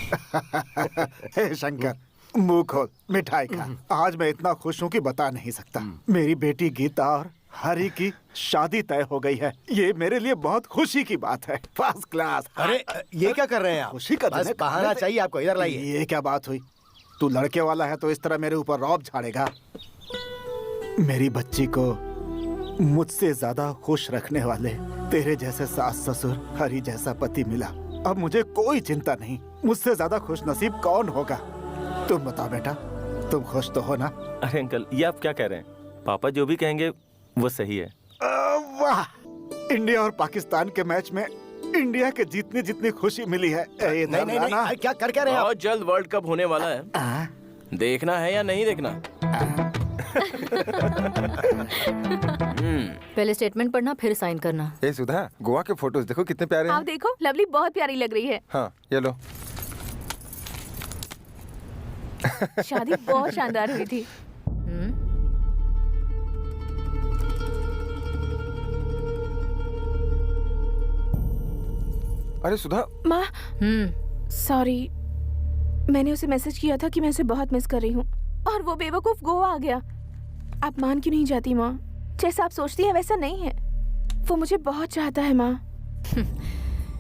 हे शंकर, मुंह खोल, मिठाई खा। आज मैं इतना खुश हूँ कि बता नहीं सकता। मेरी बेटी गीता और हरी की शादी तय हो गई है। ये मेरे लिए बहुत खुशी की बात है। First class. अरे ये क्या कर रहे हैं आप? खुशी का दिन बस है, बहाना चाहिए आपको, इधर लाइए। ये क्या बात हुई? तू लड़के वाला है तो इस तरह मेरे ऊपर रौब झाड़ेगा? मेरी बच्ची को मुझसे ज्यादा खुश रखने वाले तेरे जैसे सास ससुर, हरी जैसा पति मिला। अब मुझे कोई चिंता नहीं। मुझसे ज्यादा खुश नसीब कौन होगा? तुम बताओ बेटा, तुम खुश तो हो ना? अरे अंकल, ये आप क्या कह रहे हैं? पापा जो भी कहेंगे वो सही है। वाह, इंडिया और पाकिस्तान के मैच में इंडिया के जीतने जितनी खुशी मिली है। नहीं नहीं नहीं, अरे क्या कर रहे हैं आप? बहुत जल्द वर्ल्ड कप होने वाला है। देखना है या नहीं देखना? पहले स्टेटमेंट पढ़ना, फिर साइन करना। ए सुधा, गोवा के फोटोज देखो कितने प्यारे आप हैं। देखो, लवली बहुत प्यारी लग रही है। हाँ, ये लो। शादी बहुत शानदार हुई थी। अरे सुधा। माँ, सॉरी, मैंने उसे मैसेज किया था कि मैं उसे बहुत मिस कर रही हूँ और वो बेवकूफ गोवा आ गया। आप मान क्यों नहीं जाती माँ? जैसा आप सोचती हैं वैसा नहीं है। वो मुझे बहुत चाहता है माँ।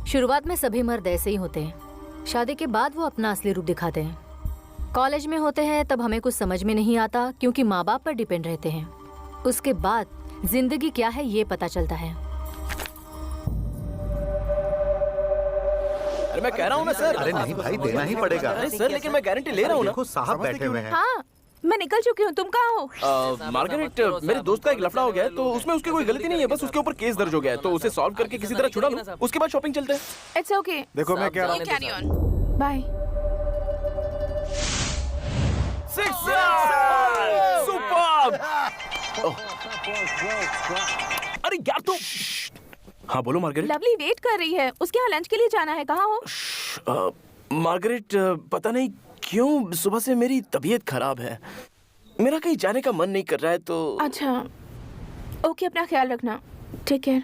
शुरुआत में सभी मर्द ऐसे ही होते हैं। शादी के बाद वो अपना असली रूप दिखाते हैं। कॉलेज में होते हैं तब हमें कुछ समझ में नहीं आता क्योंकि माँ बाप पर डिपेंड रहते हैं। उसके बाद जिंदगी क्या है ये पता चलता है। अरे मैं कह रहा हूँ ना सर। अरे नहीं भाई, देना ही पड़ेगा। अरे सर, लेकिन मैं गारंटी ले रहा हूँ ना। देखो साहब बैठे हुए हैं। हाँ, मैं निकल चुकी हूँ। तुम कहाँ हो? मार्गरेट, मेरे दोस्त का एक लफड़ा हो गया है, तो उसमें उसकी कोई गलती नहीं है, बस उसके ऊपर केस दर्ज हो गया है, तो उसे सॉल्व करके किसी तरह छुड़ा लूं, उसके बाद शॉपिंग चलते हैं। It's okay. देखो मैं क्या बाय। सुपर्ब! अरे यार तुम। हाँ बोलो मार्गरेट। लवली वेट कर रही है, उसके यहाँ लंच के लिए जाना है। कहाँ हो? मार्गरेट, पता नहीं क्यों सुबह से मेरी तबीयत खराब है। मेरा कहीं जाने का मन नहीं कर रहा है तो। अच्छा, ओके, अपना ख्याल रखना। Take care.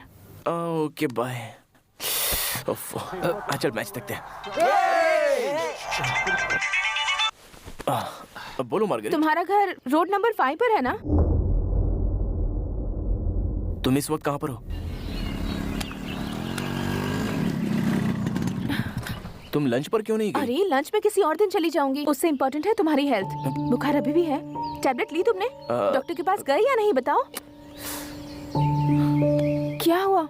Okay bye. चल मैच देखते हैं। बोलो मार्गरेट। तुम्हारा घर रोड नंबर 5 पर है ना? तुम इस वक्त कहाँ पर हो? तुम लंच पर क्यों नहीं गई? अरे लंच में किसी और दिन चली जाऊंगी। उससे इम्पोर्टेंट है तुम्हारी हेल्थ। बुखार अभी भी है? टैबलेट ली तुमने? डॉक्टर के पास गए या नहीं बताओ? क्या हुआ?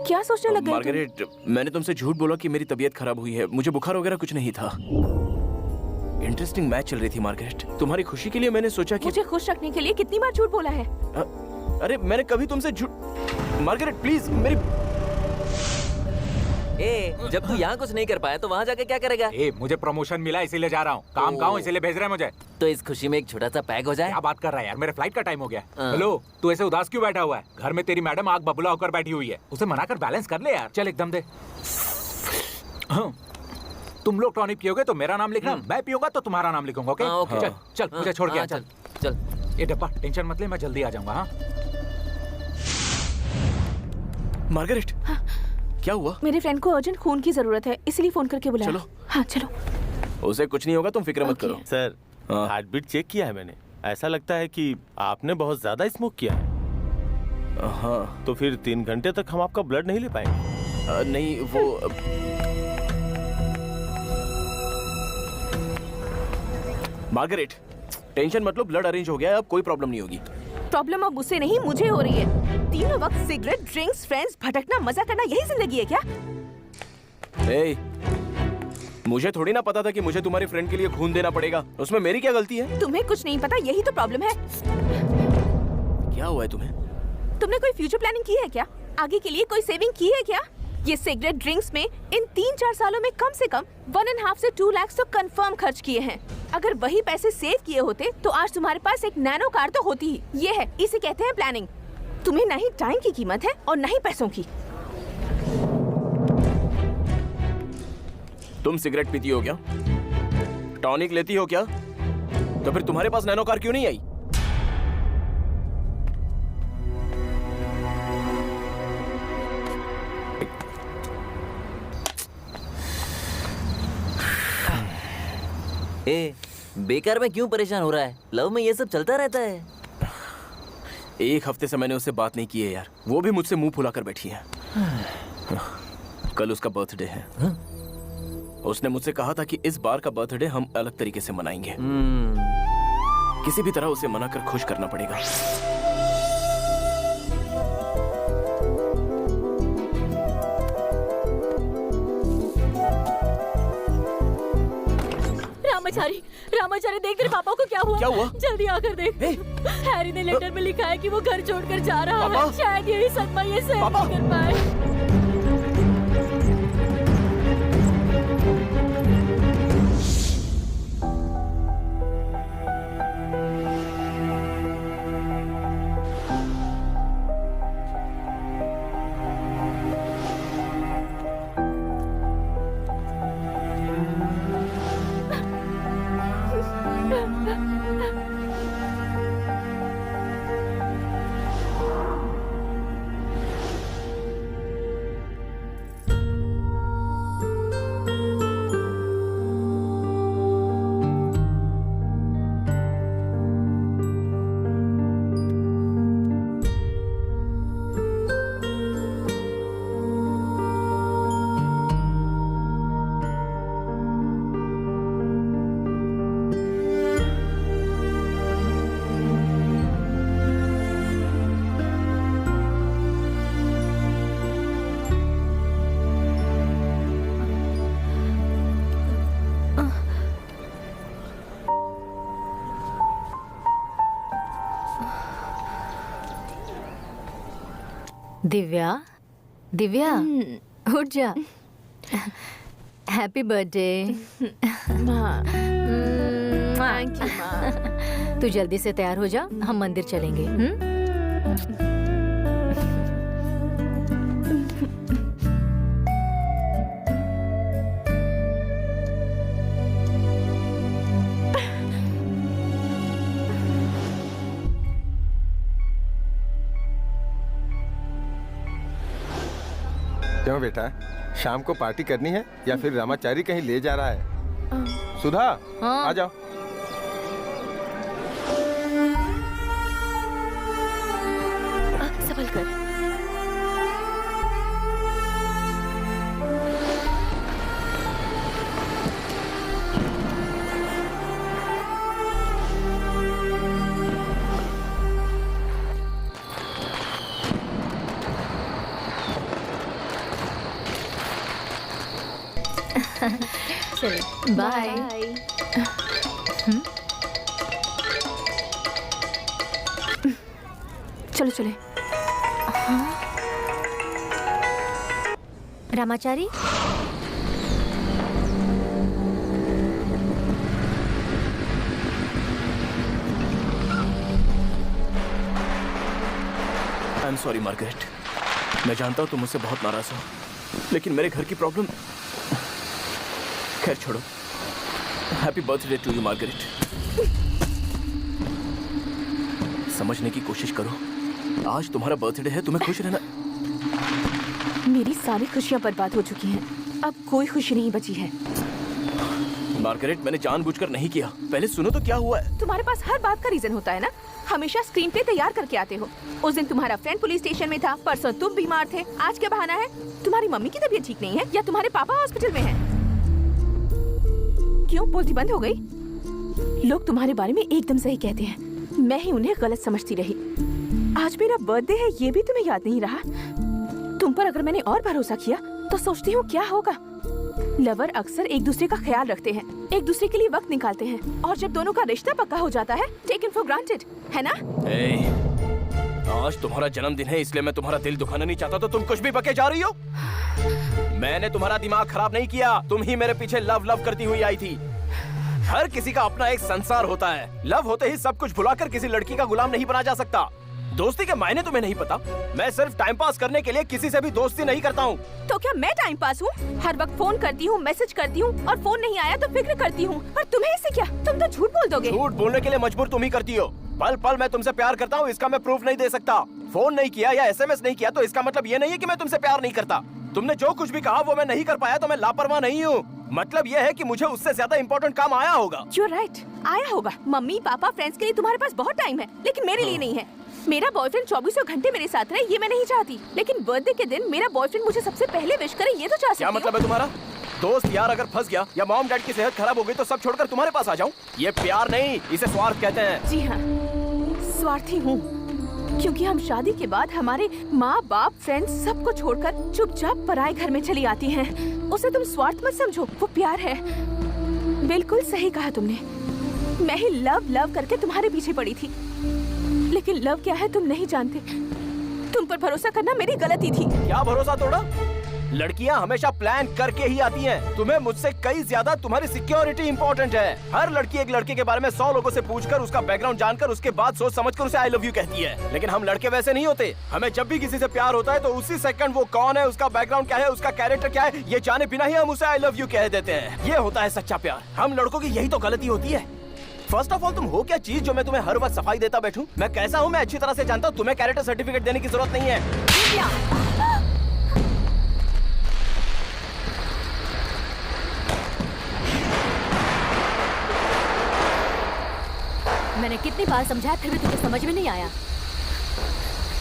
क्या सोचने लग गए तुम? मार्गरेट, मैंने तुमसे झूठ बोला कि मेरी तबीयत खराब हुई है। मुझे बुखार वगैरह कुछ नहीं था। इंटरेस्टिंग मैच चल रही थी मार्गरेट। तुम्हारी खुशी के लिए मैंने सोचा कि मुझे खुश रखने के लिए कितनी बार झूठ बोला है? अरे मैंने कभी तुमसे झूठ। मार्गरेट प्लीज मेरी। ए, जब तू यहाँ कुछ नहीं कर पाया तो वहाँ जाके क्या करेगा? ए, मुझे प्रमोशन मिला इसीलिए जा रहा हूँ। काम का हूँ इसीलिए भेज रहे हैं मुझे। तो इस खुशी में एक छोटा सा पैक हो जाए। क्या बात कर रहा है यार, मेरे फ्लाइट का टाइम हो गया। हेलो, तू ऐसे उदास क्यों बैठा हुआ है? घर में तेरी मैडम आग बबूला होकर बैठी हुई है। उसे मना कर बैलेंस कर ले यार। चल एकदम दे। तुम लोग टॉनिक पियोगे तो मेरा नाम लिखना, मैं पियूंगा तो तुम्हारा नाम लिखूंगा। ओके? चल चल, मुझे छोड़ के आ। चल चल। ये डब्बा टेंशन मत ले, मैं जल्दी आ जाऊंगा। हाँ मार्गरेट, क्या हुआ? मेरे फ्रेंड को अर्जेंट खून की जरूरत है, इसलिए फोन करके बुलाया। चलो। हाँ चलो। उसे कुछ नहीं होगा, तुम फिक्र मत करो। सर, हार्ट बीट चेक किया है मैंने। ऐसा लगता है कि आपने बहुत ज्यादा स्मोक किया है। हाँ, तो फिर 3 घंटे तक हम आपका ब्लड नहीं ले पाएंगे। नहीं वो मार्गरेट, टेंशन मत लो, ब्लड अरेंज हो गया है, अब कोई प्रॉब्लम नहीं होगी। प्रॉब्लम अब उसे नहीं मुझे हो रही है। तीनों वक्त सिगरेट, ड्रिंक्स, फ्रेंड्स, भटकना, मजा करना, यही जिंदगी है क्या? ए, मुझे थोड़ी ना पता था कि मुझे तुम्हारे फ्रेंड के लिए खून देना पड़ेगा। उसमें मेरी क्या गलती है? तुम्हें कुछ नहीं पता, यही तो प्रॉब्लम है। क्या हुआ है तुम्हें? तुमने कोई फ्यूचर प्लानिंग की है क्या? आगे के लिए कोई सेविंग की है क्या? ये सिगरेट, ड्रिंक्स में इन 3-4 सालों में कम से कम 1.5 से 2 लाख तो कंफर्म खर्च किए हैं। अगर वही पैसे सेव किए होते तो आज तुम्हारे पास एक नैनो कार तो होती ही। ये है, इसे कहते हैं प्लानिंग। तुम्हें न ही टाइम की कीमत है और न ही पैसों की। तुम सिगरेट पीती हो क्या? टॉनिक लेती हो क्या? तो फिर तुम्हारे पास नैनो कार क्यों नहीं आई? ए, बेकार में क्यों परेशान हो रहा है? लव में ये सब चलता रहता है। एक हफ्ते से मैंने उससे बात नहीं की है यार। वो भी मुझसे मुंह फुलाकर बैठी है। कल उसका बर्थडे है। उसने मुझसे कहा था कि इस बार का बर्थडे हम अलग तरीके से मनाएंगे। किसी भी तरह उसे मनाकर खुश करना पड़ेगा। रामाचारी देख तेरे पापा को क्या हुआ? क्या हुआ? जल्दी आकर देख। हैरी ने लेटर में लिखा है कि वो घर छोड़कर जा रहा है। शायद यही सदमा ये सहन नहीं कर पाए। दिव्या, दिव्या, उठ जा। Happy birthday. थैंक यू माँ। तू जल्दी से तैयार हो जा, हम मंदिर चलेंगे। क्यों बेटा, शाम को पार्टी करनी है या फिर रामाचारी कहीं ले जा रहा है? सुधा, आ जाओ। संभल कर। चलो बाय। चलो चले। Ramachari, I am sorry Margaret. मैं जानता हूँ तुम मुझसे बहुत नाराज हो, लेकिन मेरे घर की प्रॉब्लम। खैर छोड़ो। Happy birthday to you Margaret. समझने की कोशिश करो, आज तुम्हारा बर्थडे है, तुम्हें खुश रहना। मेरी सारी खुशियां बर्बाद हो चुकी हैं। अब कोई खुशी नहीं बची है। मार्गरेट, मैंने जानबूझकर नहीं किया। पहले सुनो तो क्या हुआ है। तुम्हारे पास हर बात का रीजन होता है ना। हमेशा स्क्रीन पे तैयार करके आते हो। उस दिन तुम्हारा फ्रेंड पुलिस स्टेशन में था, परसों तुम बीमार थे। आज क्या बहाना है? तुम्हारी मम्मी की तबीयत ठीक नहीं है या तुम्हारे पापा हॉस्पिटल में हैं? क्यों बोलती बंद हो गई? लोग तुम्हारे बारे में एकदम सही कहते हैं। मैं ही उन्हें गलत समझती रही। आज मेरा बर्थडे है ये भी तुम्हें याद नहीं रहा। तुम पर अगर मैंने और भरोसा किया तो सोचती हूँ क्या होगा। लवर अक्सर एक दूसरे का ख्याल रखते हैं, एक दूसरे के लिए वक्त निकालते हैं, और जब दोनों का रिश्ता पक्का हो जाता है, टेकन फॉर ग्रांटेड, है ना? आज तुम्हारा जन्मदिन है, इसलिए मैं तुम्हारा दिल दुखाना नहीं चाहता, तो तुम कुछ भी बके जा रही हो। मैंने तुम्हारा दिमाग खराब नहीं किया, तुम ही मेरे पीछे लव लव करती हुई आई थी। हर किसी का अपना एक संसार होता है। लव होते ही सब कुछ भुलाकर किसी लड़की का गुलाम नहीं बना जा सकता। दोस्ती के मायने तुम्हें नहीं पता। मैं सिर्फ टाइम पास करने के लिए किसी से भी दोस्ती नहीं करता हूँ। तो क्या मैं टाइम पास हूँ? हर वक्त फोन करती हूँ, मैसेज करती हूँ, और फोन नहीं आया तो फिक्र करती हूँ। और तुम्हें इससे क्या? तुम तो झूठ बोल दोगे। झूठ बोलने के लिए मजबूर तुम ही करती हो। पल पल मैं तुमसे प्यार करता हूँ, इसका मैं प्रूफ नहीं दे सकता। फोन नहीं किया या SMS नहीं किया तो इसका मतलब ये नहीं है कि मैं तुमसे प्यार नहीं करता। तुमने जो कुछ भी कहा वो मैं नहीं कर पाया तो मैं लापरवाह नहीं हूँ। मतलब ये है कि मुझे उससे ज्यादा इम्पोर्टेंट काम आया होगा। You're right, आया होगा। मम्मी पापा फ्रेंड्स के लिए तुम्हारे पास बहुत टाइम है, लेकिन मेरे लिए नहीं है। मेरा बॉयफ्रेंड 24 घंटे मेरे साथ रहे ये मैं नहीं चाहती, लेकिन बर्थडे के दिन मेरा बॉयफ्रेंड मुझे सबसे पहले विश करे ये तो चाह सकती क्या मतलब है तुम्हारा? दोस्त यार अगर फंस गया या मॉम डैड की सेहत खराब हो गई तो सब छोड़कर तुम्हारे पास आ जाऊं? ये प्यार नहीं, इसे स्वार्थ कहते हैं। जी हाँ, स्वार्थी हूँ, क्योंकि हम शादी के बाद हमारे माँ बाप फ्रेंड्स सबको छोड़कर चुपचाप पराए घर में चली आती हैं। उसे तुम स्वार्थ मत समझो, वो प्यार है। बिल्कुल सही कहा तुमने। मैं ही लव करके तुम्हारे पीछे पड़ी थी, लेकिन लव क्या है तुम नहीं जानते। तुम पर भरोसा करना मेरी गलती थी। क्या भरोसा तोड़ा? लड़कियां हमेशा प्लान करके ही आती हैं। तुम्हें मुझसे कई ज्यादा तुम्हारी सिक्योरिटी इंपॉर्टेंट है। हर लड़की एक लड़के के बारे में 100 लोगों से पूछकर उसका बैकग्राउंड जानकर उसके बाद सोच समझकर उसे आई लव यू कहती है। लेकिन हम लड़के वैसे नहीं होते। हमें जब भी किसी से प्यार होता है तो उसी सेकंड वो कौन है, उसका बैकग्राउंड क्या है, उसका कैरेक्टर क्या है, ये जाने बिना ही हम उसे आई लव यू कह देते हैं। ये होता है सच्चा प्यार। हम लड़कों की यही तो गलती होती है। फर्स्ट ऑफ ऑल तुम हो क्या चीज जो मैं तुम्हें हर वक्त सफाई देता बैठूं? मैं कैसा हूं मैं अच्छी तरह से जानता हूं। तुम्हें कैरेक्टर सर्टिफिकेट देने की जरूरत नहीं है। मैंने कितनी बार समझाया फिर भी तुझे समझ में नहीं आया।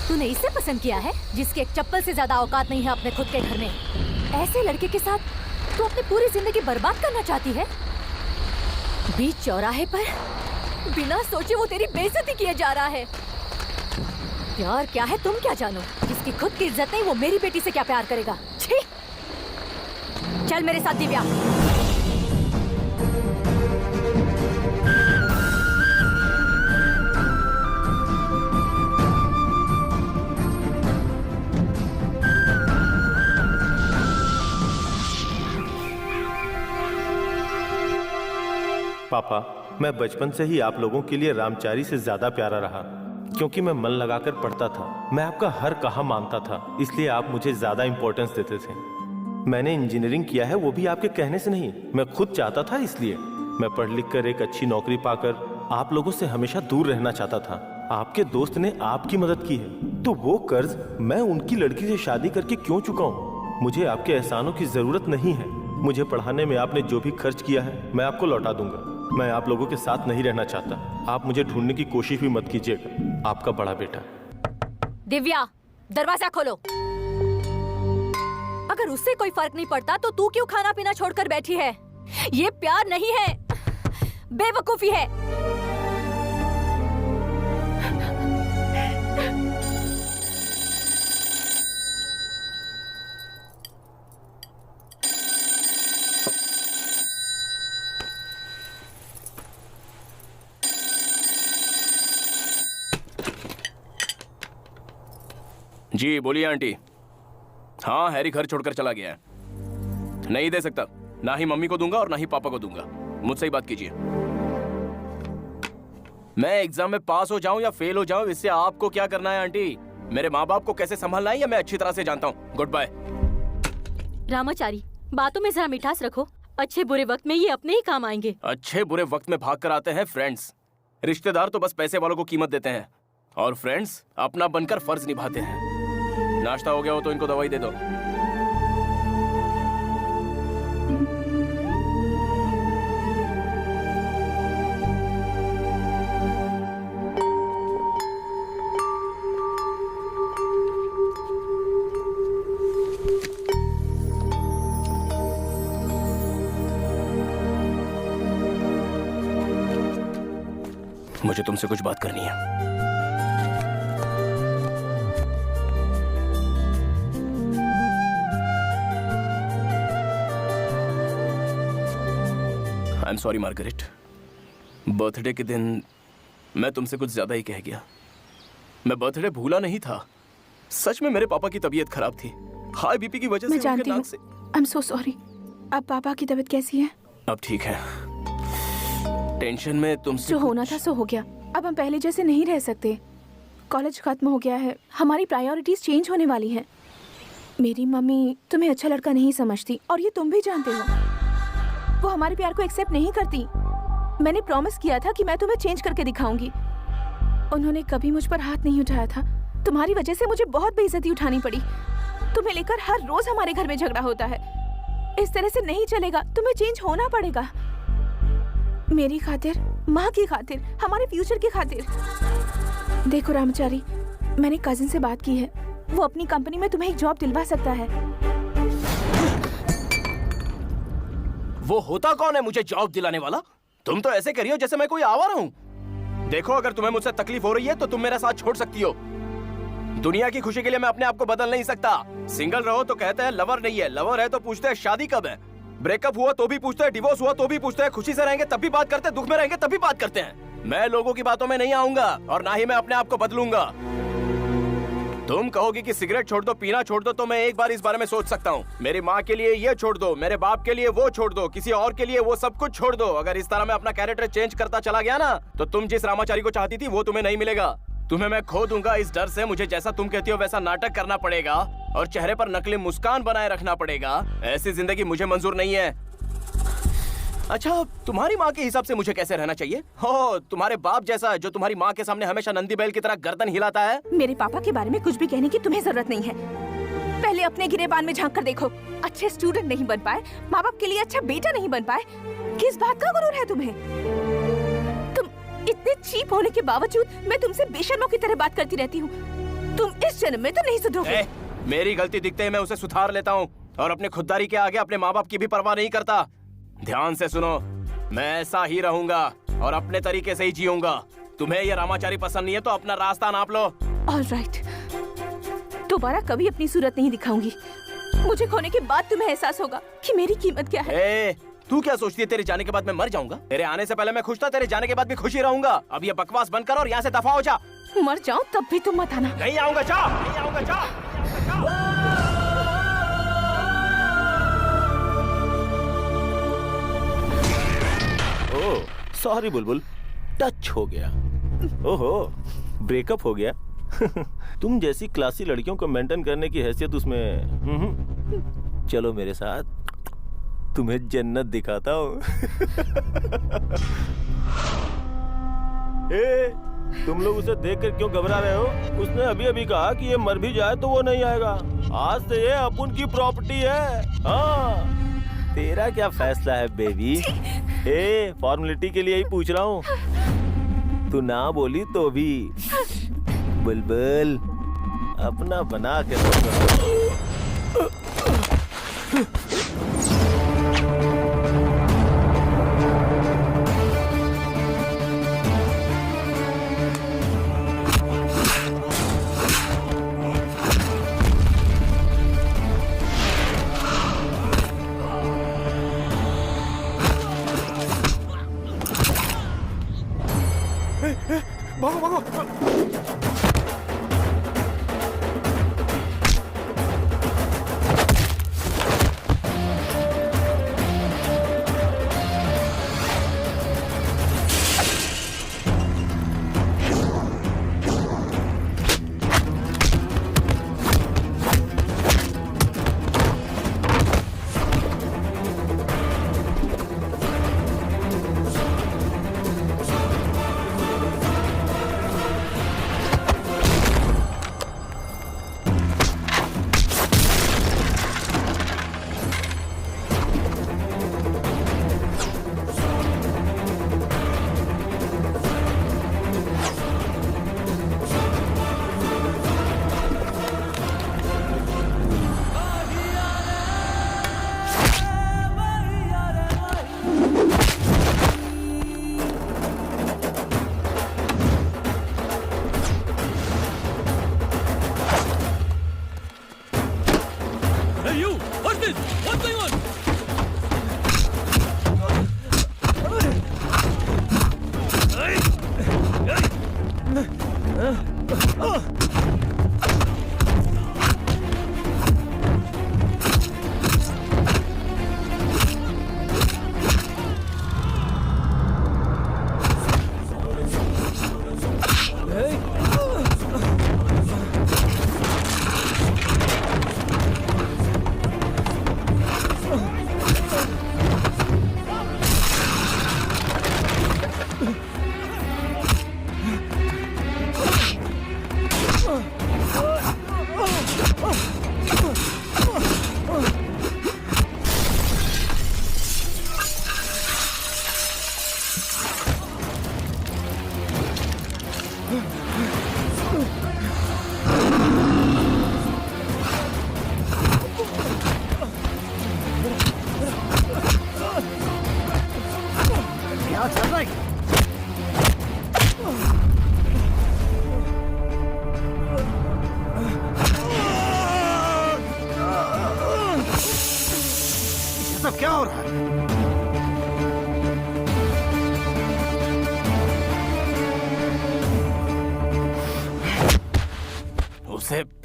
तूने इसे पसंद किया है जिसकी एक चप्पल से ज्यादा औकात नहीं है अपने खुद के घर में। ऐसे लड़के के साथ तू अपनी पूरी जिंदगी बर्बाद करना चाहती है। बीच चौराहे पर बिना सोचे वो तेरी बेइज्जती किए जा रहा है। प्यार क्या है तुम क्या जानो? जिसकी खुद की इज्जत नहीं वो मेरी बेटी से क्या प्यार करेगा? छी! चल मेरे साथ दिव्या। पापा, मैं बचपन से ही आप लोगों के लिए रामचारी से ज्यादा प्यारा रहा, क्योंकि मैं मन लगाकर पढ़ता था। मैं आपका हर कहा मानता था, इसलिए आप मुझे ज्यादा इंपॉर्टेंस देते थे। मैंने इंजीनियरिंग किया है वो भी आपके कहने से नहीं, मैं खुद चाहता था। इसलिए मैं पढ़ लिख कर एक अच्छी नौकरी पाकर आप लोगों से हमेशा दूर रहना चाहता था। आपके दोस्त ने आपकी मदद की है, तो वो कर्ज मैं उनकी लड़की से शादी करके क्यों चुकाऊं? मुझे आपके एहसानों की जरूरत नहीं है। मुझे पढ़ाने में आपने जो भी खर्च किया है मैं आपको लौटा दूंगा। मैं आप लोगों के साथ नहीं रहना चाहता। आप मुझे ढूंढने की कोशिश भी मत कीजिएगा। आपका बड़ा बेटा। दिव्या, दरवाजा खोलो। अगर उससे कोई फर्क नहीं पड़ता तो तू क्यों खाना पीना छोड़कर बैठी है? ये प्यार नहीं है, बेवकूफी है। जी बोलिए आंटी। हाँ, हैरी घर छोड़कर चला गया है। नहीं दे सकता, ना ही मम्मी को दूंगा और ना ही पापा को दूंगा। मुझसे ही बात कीजिए। मैं एग्जाम में पास हो जाऊं या फेल हो जाऊं, इससे आपको क्या करना है आंटी? मेरे माँ बाप को कैसे संभालना है या मैं अच्छी तरह से जानता हूँ। Good bye. रामाचारी, बातों में जरा मिठास रखो। अच्छे बुरे वक्त में ये अपने ही काम आएंगे। अच्छे बुरे वक्त में भाग कर आते हैं फ्रेंड्स। रिश्तेदार तो बस पैसे वालों को कीमत देते हैं और फ्रेंड्स अपना बनकर फर्ज निभाते हैं। नाश्ता हो गया हो तो इनको दवाई दे दो। मुझे तुमसे कुछ बात करनी है। I am sorry Margaret, birthday के दिन मैं तुमसे कुछ ज्यादा ही कह गया। मैं बर्थडे भूला नहीं था। सच में मेरे पापा की तबीयत खराब थी, हाई बीपी की वजह से। मैं जानती हूँ। I am so sorry. अब पापा की तबीयत कैसी है? अब ठीक है। टेंशन में तुमसे जो होना था सो हो गया। अब हम पहले जैसे नहीं रह सकते। कॉलेज खत्म हो गया है, हमारी प्रायोरिटीज चेंज होने वाली हैं। मेरी मम्मी तुम्हें अच्छा लड़का नहीं समझती और ये तुम भी जानते हो। वो हमारे प्यार को एक्सेप्ट नहीं करती। मैंने प्रॉमिस किया था कि मैं तुम्हें चेंज करके दिखाऊंगी। उन्होंने कभी मुझ पर हाथ नहीं उठाया था। तुम्हारी वजह से मुझे बहुत बेइज्जती उठानी पड़ी। तुम्हें लेकर हर रोज हमारे घर में झगड़ा होता है। इस तरह से नहीं चलेगा, तुम्हें चेंज होना पड़ेगा। मेरी खातिर, माँ की खातिर, हमारे फ्यूचर की खातिर। देखो रामचारी, मैंने कजिन से बात की है, वो अपनी कंपनी में तुम्हें एक जॉब दिलवा सकता है। वो होता कौन है मुझे जॉब दिलाने वाला? तुम तो ऐसे करियो जैसे मैं कोई आवारा हूँ। देखो, अगर तुम्हें मुझसे तकलीफ हो रही है तो तुम मेरा साथ छोड़ सकती हो। दुनिया की खुशी के लिए मैं अपने आप को बदल नहीं सकता। सिंगल रहो तो कहते हैं लवर नहीं है, लवर है तो पूछते हैं शादी कब है, ब्रेकअप हुआ तो भी पूछते हैं, डिवोर्स हुआ तो भी पूछते हैं, खुशी से रहेंगे तब भी बात करते हैं, दुख में रहेंगे तब भी बात करते हैं। मैं लोगों की बातों में नहीं आऊंगा और ना ही मैं अपने आप को बदलूंगा। तुम कहोगे कि सिगरेट छोड़ दो, पीना छोड़ दो, तो मैं एक बार इस बारे में सोच सकता हूँ। मेरी माँ के लिए ये छोड़ दो, मेरे बाप के लिए वो छोड़ दो, किसी और के लिए वो सब कुछ छोड़ दो। अगर इस तरह मैं अपना कैरेक्टर चेंज करता चला गया ना, तो तुम जिस रामाचारी को चाहती थी वो तुम्हें नहीं मिलेगा। तुम्हें मैं खो दूंगा। इस डर से मुझे जैसा तुम कहती हो वैसा नाटक करना पड़ेगा और चेहरे पर नकली मुस्कान बनाए रखना पड़ेगा। ऐसी जिंदगी मुझे मंजूर नहीं है। अच्छा, तुम्हारी माँ के हिसाब से मुझे कैसे रहना चाहिए? हो, तुम्हारे बाप जैसा जो तुम्हारी माँ के सामने हमेशा नंदी बैल की तरह गर्दन हिलाता है। मेरे पापा के बारे में कुछ भी कहने की तुम्हें जरूरत नहीं है। पहले अपने गिरेबान में झांक कर देखो। अच्छे स्टूडेंट नहीं बन पाए, माँ बाप के लिए अच्छा बेटा नहीं बन पाए, किस बात का गुरूर है तुम्हें? तुम इतने चीप होने के बावजूद मैं तुमसे बेशर्मों की तरह बात करती रहती हूँ। तुम इस जन्म में तो नहीं सुधरोगे। मेरी गलती दिखते ही मैं उसे सुधार लेता हूँ और अपनी खुददारी के आगे अपने माँ बाप की भी परवाह नहीं करता। ध्यान से सुनो, मैं ऐसा ही रहूंगा और अपने तरीके से ही जीऊंगा। तुम्हें ये रामाचारी पसंद नहीं है तो अपना रास्ता नाप लो। ऑलराइट, दोबारा कभी अपनी सूरत नहीं दिखाऊंगी। मुझे खोने के बाद तुम्हें एहसास होगा कि मेरी कीमत क्या है। तू क्या सोचती है तेरे जाने के बाद मैं मर जाऊंगा? तेरे आने से पहले मैं खुश था, तेरे जाने के बाद भी खुशी रहूंगा। अब ये बकवास बंद कर और यहाँ से दफा हो जा। मर जाऊं तब भी तुम मत आना। नहीं आऊंगा, जा। नहीं आऊंगा, जा। ओह, सॉरी बुलबुल, टच हो गया। ओहो, ब्रेकअप हो गया। तुम जैसी क्लासी लड़कियों को मेंटेन करने की हैसियत उसमें। चलो मेरे साथ, तुम्हें जन्नत दिखाता हूँ। तुम लोग उसे देखकर क्यों घबरा रहे हो? उसने अभी अभी कहा कि ये मर भी जाए तो वो नहीं आएगा। आज से ये अपन की प्रॉपर्टी है। हाँ, तेरा क्या फैसला है बेबी? फॉर्मेलिटी के लिए ही पूछ रहा हूँ। तू ना बोली तो भी बुलबुल अपना बना के रखो। भागो भागो।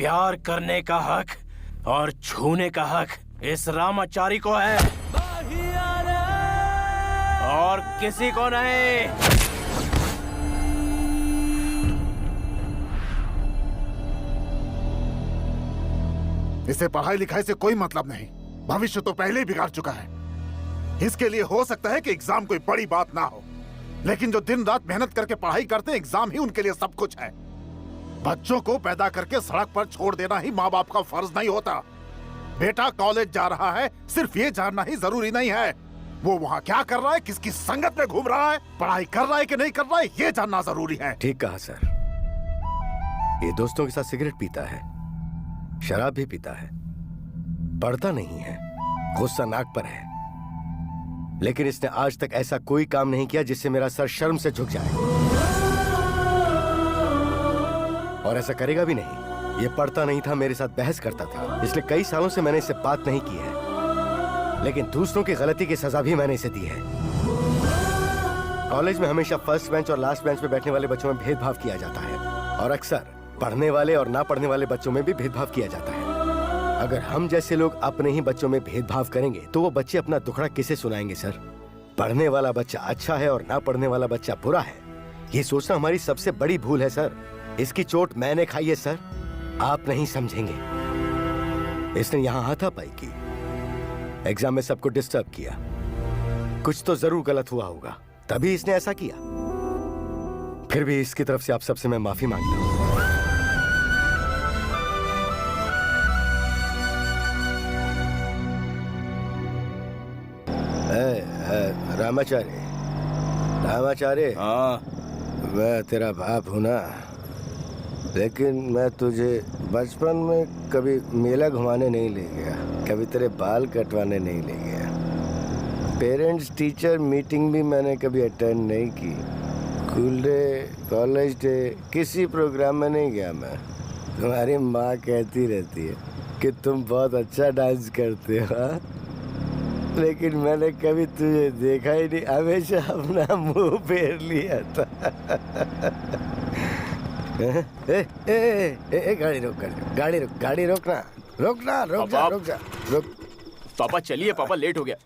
प्यार करने का हक और छूने का हक इस रामाचारी को है और किसी को नहीं। इसे पढ़ाई लिखाई से कोई मतलब नहीं, भविष्य तो पहले ही बिगाड़ चुका है। इसके लिए हो सकता है कि एग्जाम कोई बड़ी बात ना हो, लेकिन जो दिन रात मेहनत करके पढ़ाई करते हैं, एग्जाम ही उनके लिए सब कुछ है। बच्चों को पैदा करके सड़क पर छोड़ देना ही माँ बाप का फर्ज नहीं होता। बेटा कॉलेज जा रहा है, सिर्फ ये जानना ही जरूरी नहीं है वो वहाँ क्या कर रहा है, किसकी संगत में घूम रहा है, पढ़ाई कर रहा है कि नहीं कर रहा है, ये जानना जरूरी है। ठीक कहा सर। ये दोस्तों के साथ सिगरेट पीता है, शराब भी पीता है, पढ़ता नहीं है, गुस्सा नाक पर है, लेकिन इसने आज तक ऐसा कोई काम नहीं किया जिससे मेरा सर शर्म से झुक जाए, और ऐसा करेगा भी नहीं। ये पढ़ता नहीं था, मेरे साथ बहस करता था, इसलिए कई सालों से मैंने इससे बात नहीं की है, लेकिन दूसरों की गलती की सजा भी मैंने इसे दी है। कॉलेज में हमेशा फर्स्ट बेंच और लास्ट बेंच पे बैठने वाले बच्चों में भेदभाव किया जाता है, और अक्सर पढ़ने वाले और ना पढ़ने वाले बच्चों में भी भेदभाव किया जाता है। अगर हम जैसे लोग अपने ही बच्चों में भेदभाव करेंगे तो वो बच्चे अपना दुखड़ा किसे सुनाएंगे सर? पढ़ने वाला बच्चा अच्छा है और ना पढ़ने वाला बच्चा बुरा है, ये सोचना हमारी सबसे बड़ी भूल है सर। इसकी चोट मैंने खाई है सर, आप नहीं समझेंगे। इसने यहाँ हाथापाई की, एग्जाम में सबको डिस्टर्ब किया, कुछ तो जरूर गलत हुआ होगा, तभी इसने ऐसा किया। फिर भी इसकी तरफ से आप सबसे मैं माफी मांगता हूँ। रामाचार्य, रामाचार्य, मैं तेरा बाप हूं ना, लेकिन मैं तुझे बचपन में कभी मेला घुमाने नहीं ले गया, कभी तेरे बाल कटवाने नहीं ले गया, पेरेंट्स टीचर मीटिंग भी मैंने कभी अटेंड नहीं की, स्कूल डे, कॉलेज डे, किसी प्रोग्राम में नहीं गया मैं। तुम्हारी माँ कहती रहती है कि तुम बहुत अच्छा डांस करते हो, हाँ? लेकिन मैंने कभी तुझे देखा ही नहीं, हमेशा अपना मुंह फेर लिया था। गाड़ी रोक, गाड़ी रोक, गाड़ी रोकना, रोकना, रोक जा, रोक जा, रोक। पापा चलिए, पापा लेट हो गया।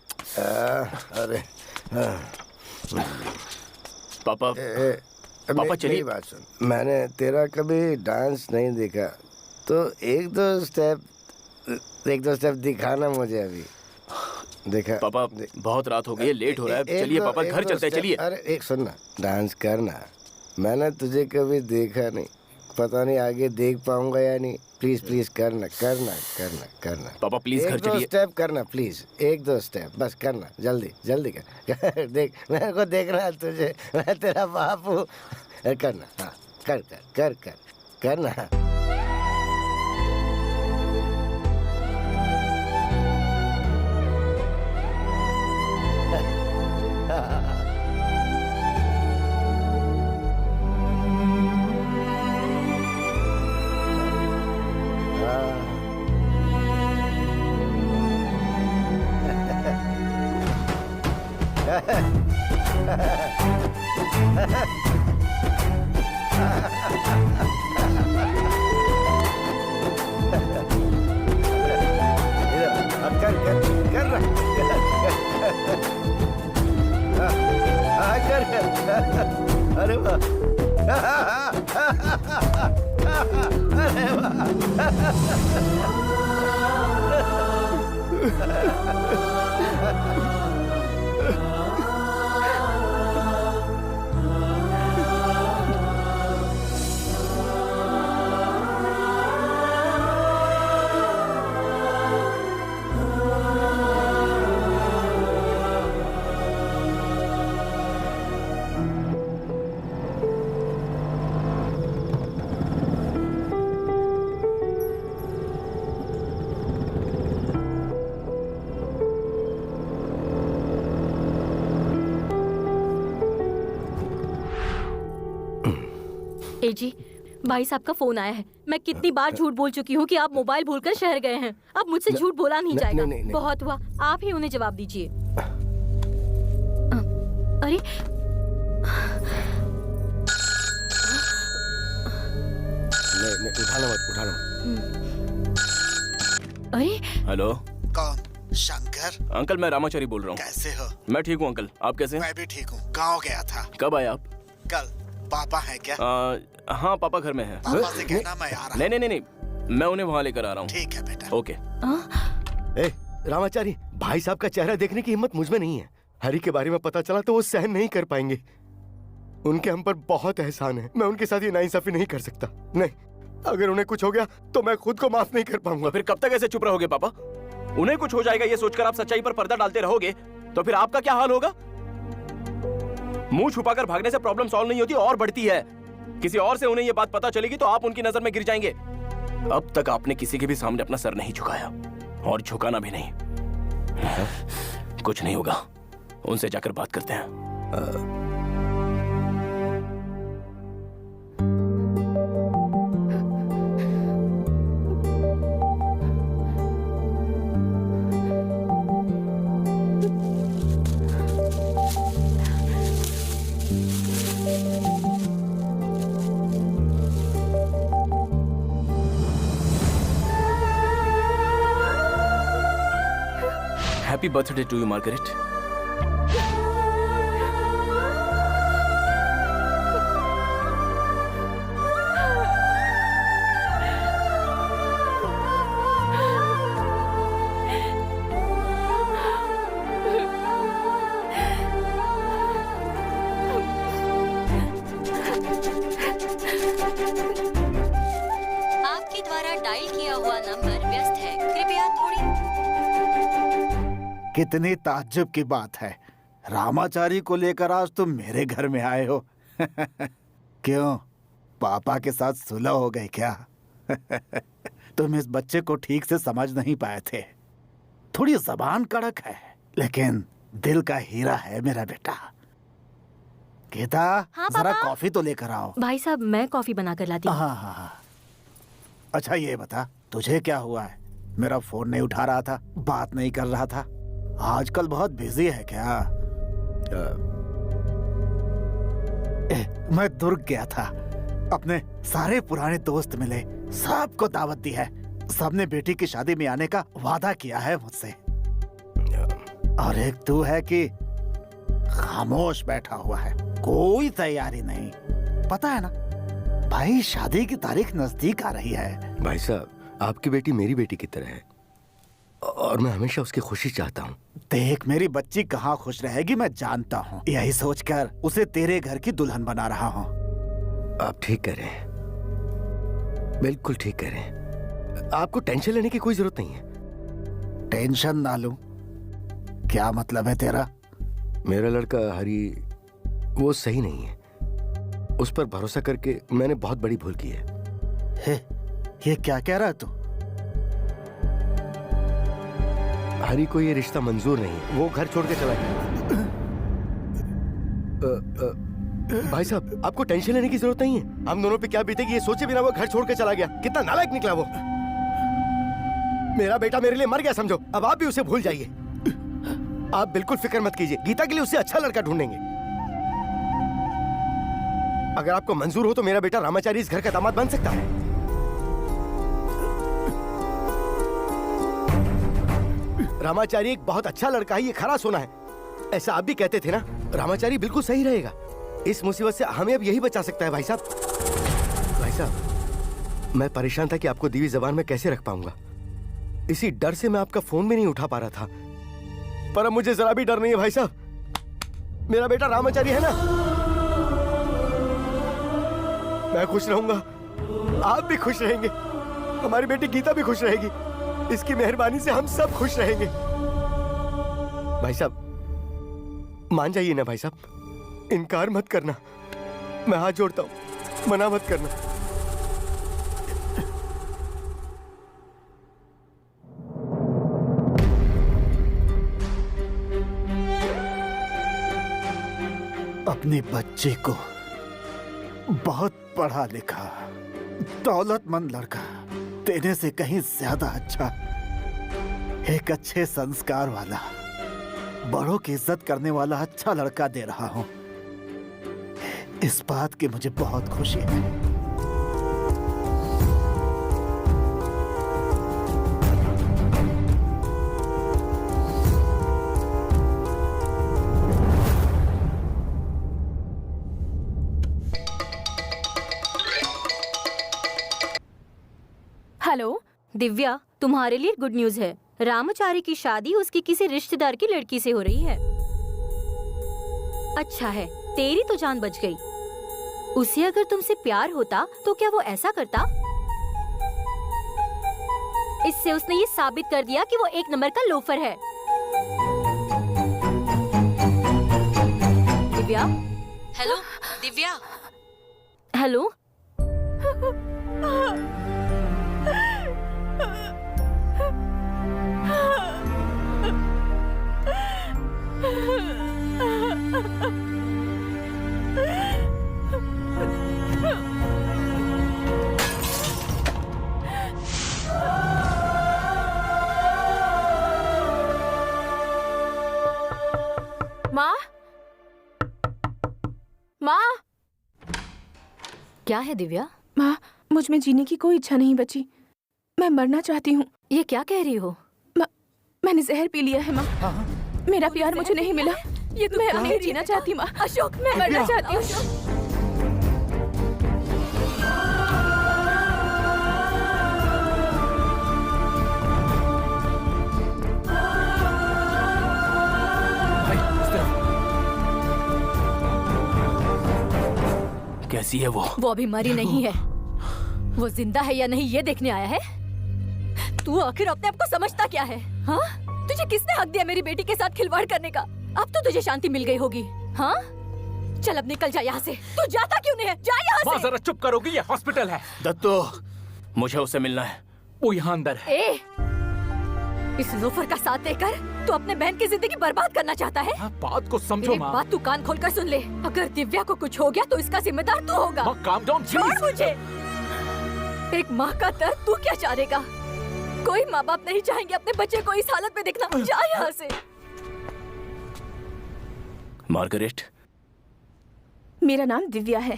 अरे पापा, पापा चलिए। बात सुन, मैंने तेरा कभी डांस नहीं देखा, तो एक दो स्टेप दिखाना मुझे अभी। देखा पापा, बहुत रात हो गई है, लेट हो रहा है, चलिए पापा घर चलते हैं, चलिए। अरे एक सुनना, डांस करना, मैंने तुझे कभी देखा नहीं, पता नहीं आगे देख पाऊंगा या नहीं, प्लीज प्लीज करना, करना, करना, करना। पापा प्लीज घर चलिए। एक दो स्टेप करना प्लीज, एक दो स्टेप बस करना, जल्दी जल्दी कर। देख, मेरे को देखना है तुझे, मैं तेरा बाप हूँ, करना, हाँ, कर कर कर कर करना। अरे वाह, अरे जी, भाई साहब का फोन आया है। मैं कितनी बार झूठ बोल चुकी हूँ कि आप मोबाइल भूलकर शहर गए हैं। अब मुझसे झूठ बोला नहीं जाएगा। नहीं। बहुत हुआ, आप ही उन्हें जवाब दीजिए। अरे नहीं, उठाना मत, उठाना। अरे हेलो कौन? शंकर? अंकल, मैं रामाचारी बोल रहा हूँ। कैसे हो? मैं ठीक हूँ अंकल, आप कैसे हैं? मैं भी ठीक हूँ। गाँव गया था। कब आए आप? कल। पापा है क्या? हाँ, पापा घर में हैं। पापा से कहना मैं आ रहा हूँ। नहीं, मैं उन्हें वहाँ लेकर आ रहा हूँ। ठीक है बेटा। ओके। ए, रामाचारी, भाई साहब का चेहरा देखने की हिम्मत मुझ में नहीं है। हरी के बारे में पता चला तो वो सहन नहीं कर पाएंगे। उनके हम पर बहुत एहसान है। मैं उनके साथ ये नाइंसाफी नहीं कर सकता। नहीं, अगर उन्हें कुछ हो गया तो मैं खुद को माफ नहीं कर पाऊंगा। फिर कब तक ऐसे चुप रहोगे पापा? उन्हें कुछ हो जाएगा ये सोचकर आप सच्चाई पर पर्दा डालते रहोगे तो फिर आपका क्या हाल होगा? मुंह छुपाकर भागने से प्रॉब्लम सॉल्व नहीं होती और बढ़ती है। किसी और से उन्हें ये बात पता चलेगी तो आप उनकी नजर में गिर जाएंगे। अब तक आपने किसी के भी सामने अपना सर नहीं झुकाया और झुकाना भी नहीं। कुछ नहीं होगा, उनसे जाकर बात करते हैं। Happy birthday to you, Margaret. आपके द्वारा डायल किया हुआ नंबर व्यस्त है, कृपया थोड़ी। कितनी ताज्जुब की बात है, रामाचारी को लेकर आज तुम मेरे घर में आए हो। क्यों, पापा के साथ सुलह हो गई क्या? तुम इस बच्चे को ठीक से समझ नहीं पाए थे। थोड़ी जबान कड़क है लेकिन दिल का हीरा है मेरा बेटा। गीता, हाँ, जरा पापा? कॉफी तो लेकर आओ। भाई साहब, मैं कॉफी बना कर लाती हूँ। हाँ। अच्छा ये बता, तुझे क्या हुआ है? मेरा फोन नहीं उठा रहा था, बात नहीं कर रहा था। आजकल बहुत बिजी है क्या? मैं दुर्ग गया था, अपने सारे पुराने दोस्त मिले, सबको दावत दी है। सबने बेटी की शादी में आने का वादा किया है मुझसे। और एक तू है कि खामोश बैठा हुआ है, कोई तैयारी नहीं। पता है ना भाई, शादी की तारीख नजदीक आ रही है। भाई साहब, आपकी बेटी मेरी बेटी की तरह है और मैं हमेशा उसकी खुशी चाहता हूँ। देख, मेरी बच्ची कहाँ खुश रहेगी मैं जानता हूँ। यही सोचकर उसे तेरे घर की दुल्हन बना रहा हूँ। आप ठीक कह रहे हैं, बिल्कुल ठीक कह रहे हैं। आपको टेंशन लेने की कोई जरूरत नहीं है। टेंशन ना लूं? क्या मतलब है तेरा? मेरा लड़का हरी वो सही नहीं है। उस पर भरोसा करके मैंने बहुत बड़ी भूल की है। ये क्या कह रहा है तू? हरी को ये रिश्ता मंजूर नहीं है, वो घर छोड़ के चला गया। भाई साहब, आपको टेंशन लेने की जरूरत नहीं है। हम दोनों पे क्या बीतेगी ये सोचे बिना वो घर छोड़ के चला गया। कितना नालायक निकला वो। मेरा बेटा मेरे लिए मर गया समझो। अब आप भी उसे भूल जाइए। आप बिल्कुल फिक्र मत कीजिए, गीता के लिए उससे अच्छा लड़का ढूंढेंगे। अगर आपको मंजूर हो तो मेरा बेटा रामाचारी इस घर का दामाद बन सकता है। रामाचारी एक बहुत अच्छा लड़का है, ये खरा सोना है। ऐसा आप भी कहते थे ना। रामाचारी बिल्कुल सही रहेगा। इस मुसीबत से हमें अब यही बचा सकता है। भाई साहब, मैं परेशान था कि आपको दीवी जबान में कैसे रख पाऊंगा। इसी डर से मैं आपका फोन भी नहीं उठा पा रहा था। पर अब मुझे जरा भी डर नहीं है भाई साहब। मेरा बेटा रामाचारी है ना। मैं खुश रहूंगा, आप भी खुश रहेंगे, हमारी बेटी गीता भी खुश रहेगी। इसकी मेहरबानी से हम सब खुश रहेंगे। भाई साहब, मान जाइए ना भाई साहब, इनकार मत करना। मैं हाथ जोड़ता हूं, मना मत करना। अपनी बच्ची को बहुत पढ़ा लिखा दौलतमंद लड़का देने से कहीं ज्यादा अच्छा एक अच्छे संस्कार वाला, बड़ों की इज्जत करने वाला अच्छा लड़का दे रहा हूं। इस बात की मुझे बहुत खुशी है। हेलो दिव्या, तुम्हारे लिए गुड न्यूज है। रामाचारी की शादी उसकी किसी रिश्तेदार की लड़की से हो रही है। अच्छा है, तेरी तो जान बच गई। उसे अगर तुमसे प्यार होता तो क्या वो ऐसा करता? इससे उसने ये साबित कर दिया कि वो एक नंबर का लोफर है। दिव्या, हेलो दिव्या। हेलो। माँ, माँ, क्या है दिव्या? माँ, मुझ में जीने की कोई इच्छा नहीं बची। मैं मरना चाहती हूँ। ये क्या कह रही हो? मैंने जहर पी लिया है माँ। मेरा प्यार मुझे नहीं मिला। ये मैं अब नहीं जीना चाहती माँ। अशोक, मैं मरना चाहती हूँ। कैसी है वो? वो अभी मरी नहीं है। वो जिंदा है या नहीं ये देखने आया है। तू आखिर अपने आप को समझता क्या है? हाँ? तुझे किसने हक दिया मेरी बेटी के साथ खिलवाड़ करने का? अब तो तुझे शांति मिल गई होगी। हाँ? चल अब निकल जा यहाँ से। तू जाता क्यों नहीं है? जा यहाँ से। जरा चुप करोगी? ये हॉस्पिटल है। दत्तो, मुझे उससे मिलना है। वो यहाँ अंदर है। इस लोफर का साथ देकर तू अपने बहन की जिंदगी बर्बाद करना चाहता है? बात को समझो एक माँ। बात तू कान खोलकर सुन ले। अगर दिव्या को कुछ हो गया तो इसका जिम्मेदार तू होगा। काम डाउन छोड़ मुझे। एक माँ का दर्द तू क्या चाहेगा? कोई माँ बाप नहीं चाहेंगे अपने बच्चे को इस हालत में देखना। जा यहाँ से। मार्गरेट, मेरा नाम दिव्या है।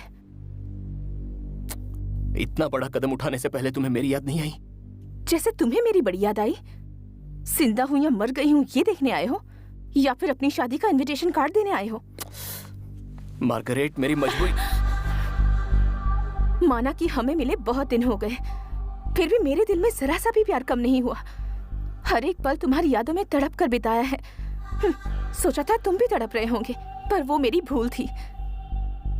इतना बड़ा कदम उठाने से पहले तुम्हें मेरी याद नहीं आई? जैसे तुम्हें मेरी बड़ी याद आई। जिंदा हूँ या मर गई हूँ ये देखने आए हो, या फिर अपनी शादी का इनविटेशन कार्ड देने आए हो? मार्गरेट, मेरी मजबूरी। माना कि हमें मिले बहुत दिन हो गए, फिर भी मेरे दिल में जरा सा भी प्यार कम नहीं हुआ। हर एक पल तुम्हारी यादों में तड़प कर बिताया है। सोचा था तुम भी तड़प रहे होंगे, पर वो मेरी भूल थी।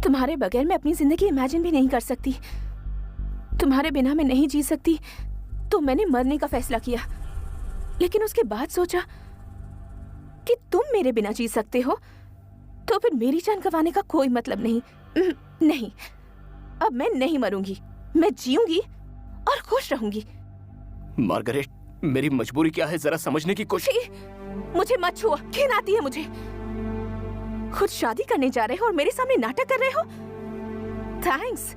तुम्हारे बगैर मैं अपनी जिंदगी इमेजिन भी नहीं कर सकती। तुम्हारे बिना मैं नहीं जी सकती, तो मैंने मरने का फैसला किया। लेकिन उसके बाद सोचा कि तुम मेरे बिना जी सकते हो, तो फिर मेरी जान गंवाने का कोई मतलब नहीं। नहीं, अब मैं नहीं मरूंगी। मैं जीऊंगी और खुश रहूंगी। मार्गरेट, मेरी मजबूरी क्या है जरा समझने की कोशिश। मुझे मत छुओ, घिन आती है मुझे। खुद शादी करने जा रहे हो और मेरे सामने नाटक कर रहे हो। थैंक्स।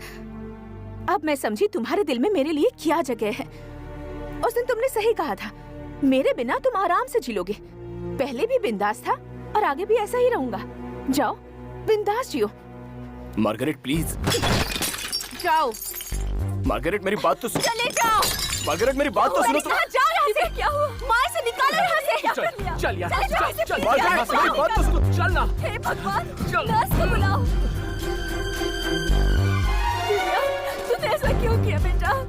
अब मैं समझी तुम्हारे दिल में मेरे लिए क्या जगह है। उस दिन तुमने सही कहा था, मेरे बिना तुम आराम से जी लोगे। पहले भी बिंदास था और आगे भी ऐसा ही रहूंगा। जाओ, बिंदास जियो। Margaret please. जाओ। मार्गरेट, मेरी बात तो सुनो। चले जाओ। मार्गरेट, मेरी बात तो सुनो। जा यहाँ से। क्या हुआ? मार से निकालो यहाँ से। क्या कर लिया? चल यार, चल। मार्गरेट, मेरी बात तो सुनो। चल ना। हे भगवान, नर्स को बुलाओ। दिव्या, तूने ऐसा क्यों किया बेटा?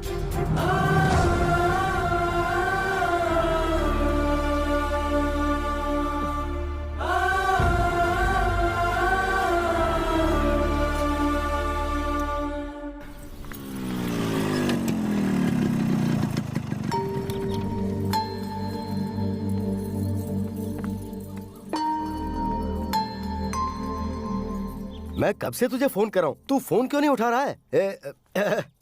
मैं कब से तुझे फोन कर रहा हूँ, तू फोन क्यों नहीं उठा रहा है?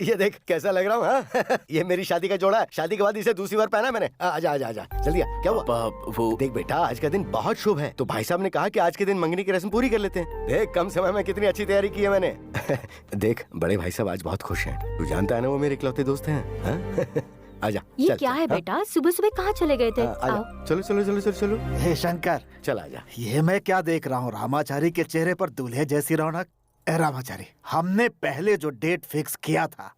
ये देख कैसा लग रहा हूँ। हाँ? ये मेरी शादी का जोड़ा है। शादी के बाद इसे दूसरी बार पहना मैंने। आजा आजा आजा, जल्दी आ। क्या हुआ? वो देख बेटा, आज का दिन बहुत शुभ है, तो भाई साहब ने कहा कि आज के दिन मंगनी की रस्म पूरी कर लेते हैं। देख कम समय में कितनी अच्छी तैयारी की है मैंने। देख बड़े भाई साहब आज बहुत खुश हैं। तू जानता है ना वो मेरे इकलौते दोस्त हैं। हाँ? आजा। ये चल, क्या चल, है हाँ? बेटा? सुबह सुबह कहाँ चले गए थे? आजा। आओ। चलो चलो चलो चलो चलो। हे शंकर, चल आजा। ये मैं क्या देख रहा हूँ? रामाचारी के चेहरे पर दूल्हे जैसी रौनक। ए रामाचारी, हमने पहले जो डेट फिक्स किया था